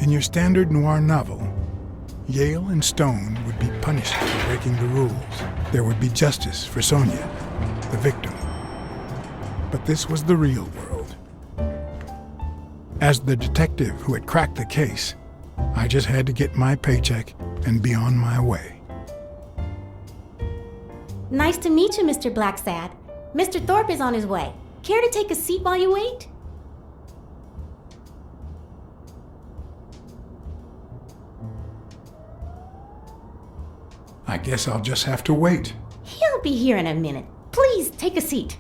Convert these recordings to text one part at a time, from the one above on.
In your standard noir novel, Yale and Stone would be punished for breaking the rules. There would be justice for Sonia, the victim. But this was the real world. As the detective who had cracked the case, I just had to get my paycheck and be on my way. Nice to meet you, Mr. Blacksad. Mr. Thorpe is on his way. Care to take a seat while you wait? I guess I'll just have to wait. He'll be here in a minute. Please take a seat.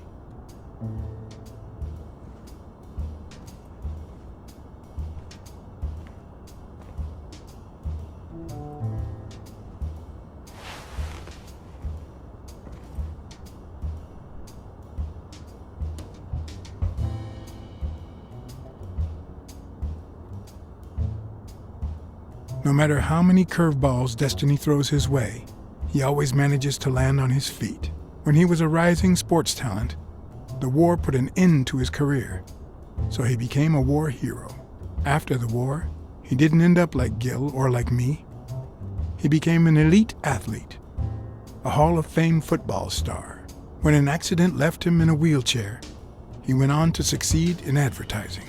No matter how many curveballs destiny throws his way, he always manages to land on his feet. When he was a rising sports talent, the war put an end to his career, so he became a war hero. After the war, he didn't end up like Gil or like me. He became an elite athlete, a Hall of Fame football star. When an accident left him in a wheelchair, he went on to succeed in advertising.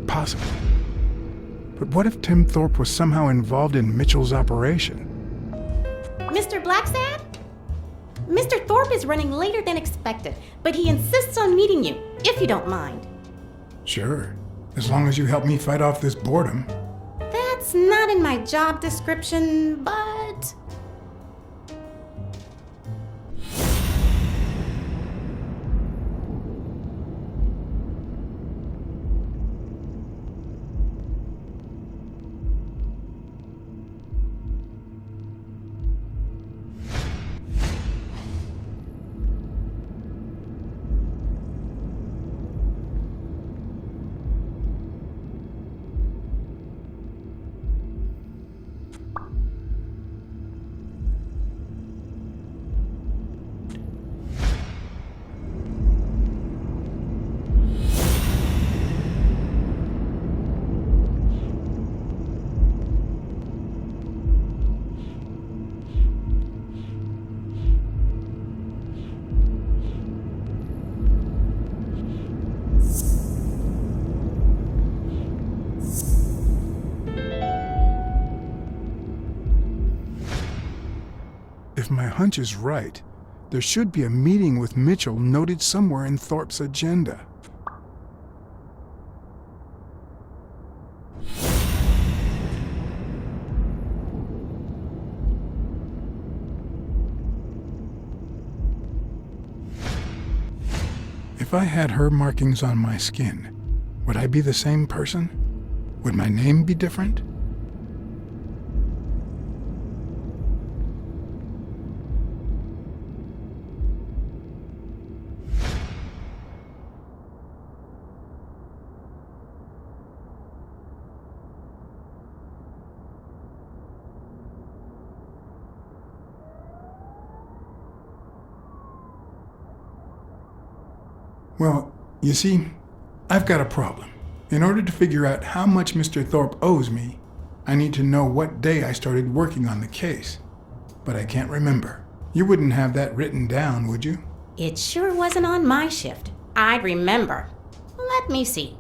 Possible. But what if Tim Thorpe was somehow involved in Mitchell's operation? Mr. Blacksad? Mr. Thorpe is running later than expected, but he insists on meeting you, if you don't mind. Sure, as long as you help me fight off this boredom. That's not in my job description, but... If my hunch is right, there should be a meeting with Mitchell noted somewhere in Thorpe's agenda. If I had her markings on my skin, would I be the same person? Would my name be different? Well, you see, I've got a problem. In order to figure out how much Mr. Thorpe owes me, I need to know what day I started working on the case. But I can't remember. You wouldn't have that written down, would you? It sure wasn't on my shift. I'd remember. Let me see.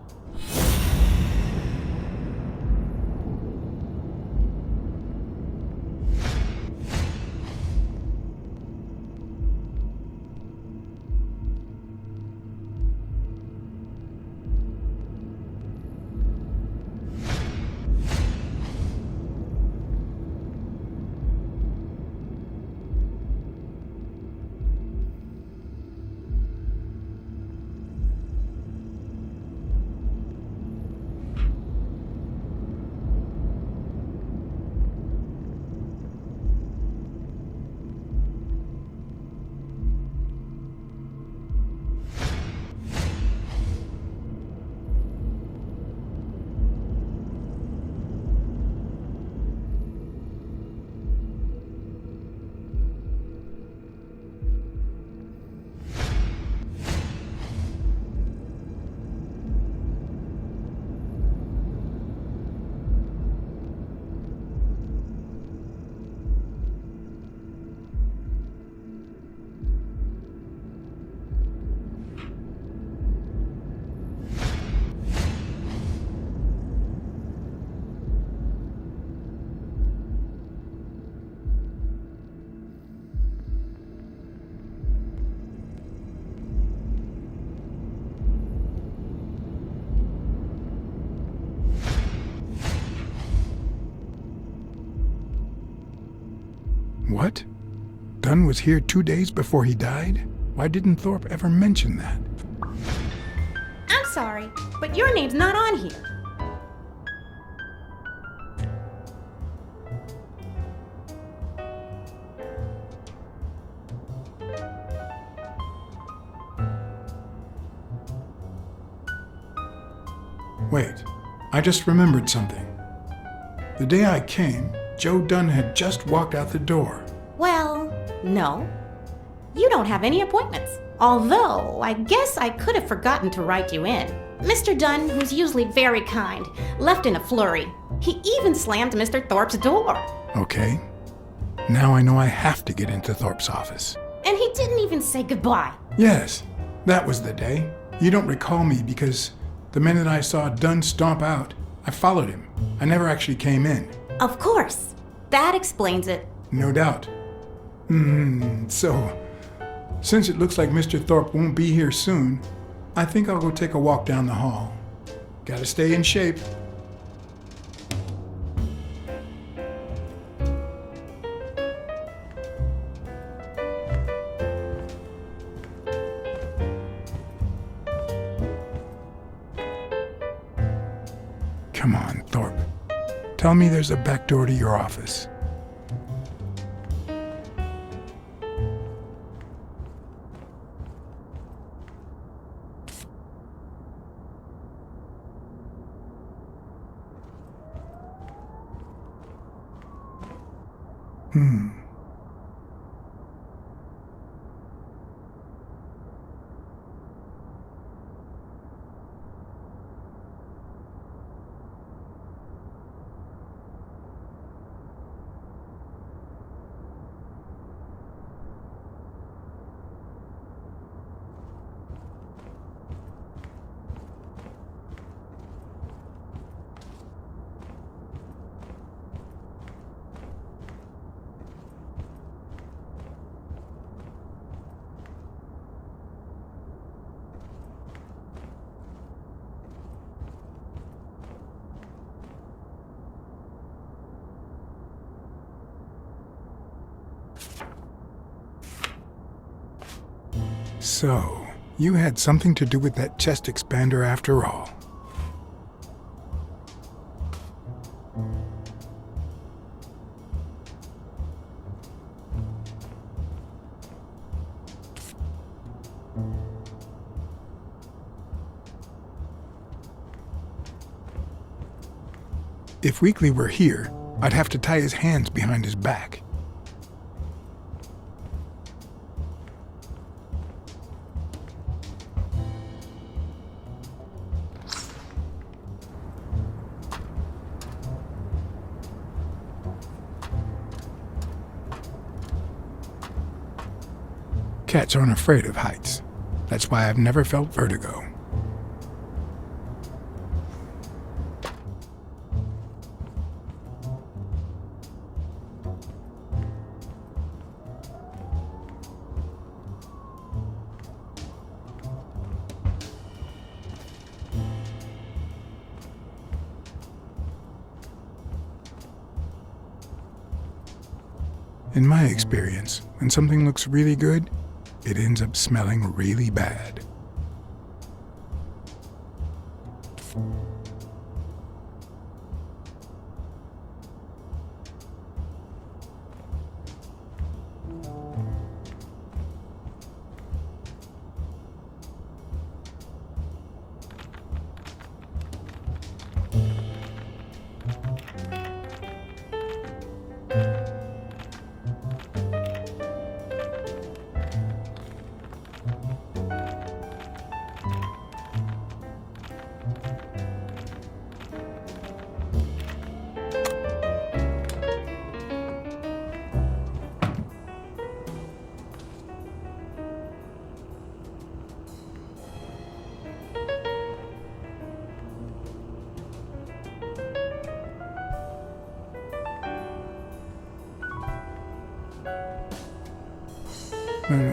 What? Dunn was here 2 days before he died? Why didn't Thorpe ever mention that? I'm sorry, but your name's not on here. Wait, I just remembered something. The day I came, Joe Dunn had just walked out the door. Well, no. You don't have any appointments. Although, I guess I could have forgotten to write you in. Mr. Dunn, who's usually very kind, left in a flurry. He even slammed Mr. Thorpe's door. Okay. Now I know I have to get into Thorpe's office. And he didn't even say goodbye. Yes, that was the day. You don't recall me because the minute I saw Dunn stomp out, I followed him. I never actually came in. Of course. That explains it. No doubt. So, since it looks like Mr. Thorpe won't be here soon, I think I'll go take a walk down the hall. Gotta stay in shape. Come on, Thorpe. Tell me there's a back door to your office. So, you had something to do with that chest expander after all. If Weekly were here, I'd have to tie his hands behind his back. Cats aren't afraid of heights. That's why I've never felt vertigo. In my experience, when something looks really good, it ends up smelling really bad.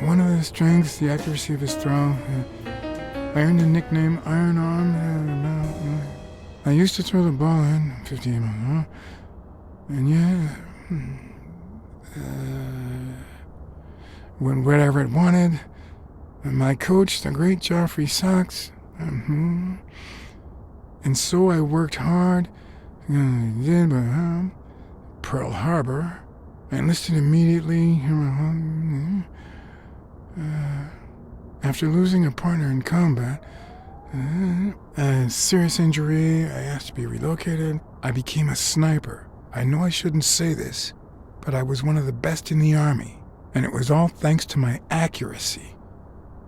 One of his strengths, the accuracy of his throw. I earned the nickname Iron Arm. I used to throw the ball in 50 miles. And yeah, when whatever it wanted. And my coach, the great Joffrey Sachs. And so I worked hard. Pearl Harbor. I enlisted immediately. After losing a partner in combat, a serious injury, I asked to be relocated. I became a sniper. I know I shouldn't say this, but I was one of the best in the Army, and it was all thanks to my accuracy.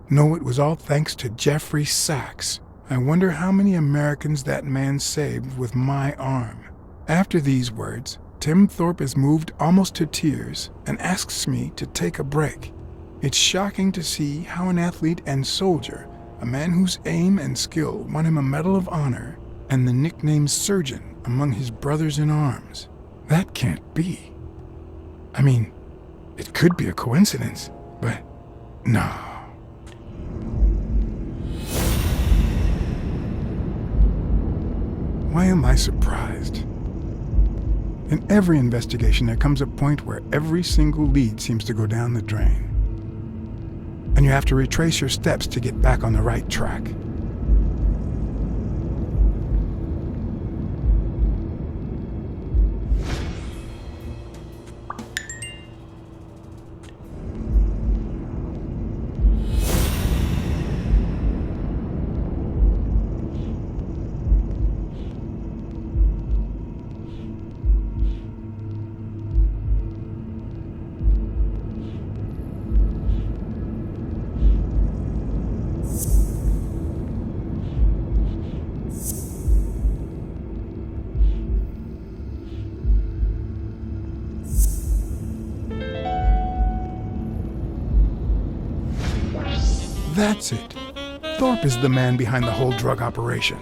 No, it was all thanks to Jeffrey Sachs. I wonder how many Americans that man saved with my arm. After these words, Tim Thorpe is moved almost to tears and asks me to take a break. It's shocking to see how an athlete and soldier, a man whose aim and skill won him a Medal of Honor and the nickname Surgeon among his brothers in arms. That can't be. I mean, it could be a coincidence, but no. Why am I surprised? In every investigation, there comes a point where every single lead seems to go down the drain. And you have to retrace your steps to get back on the right track. That's it. Thorpe is the man behind the whole drug operation.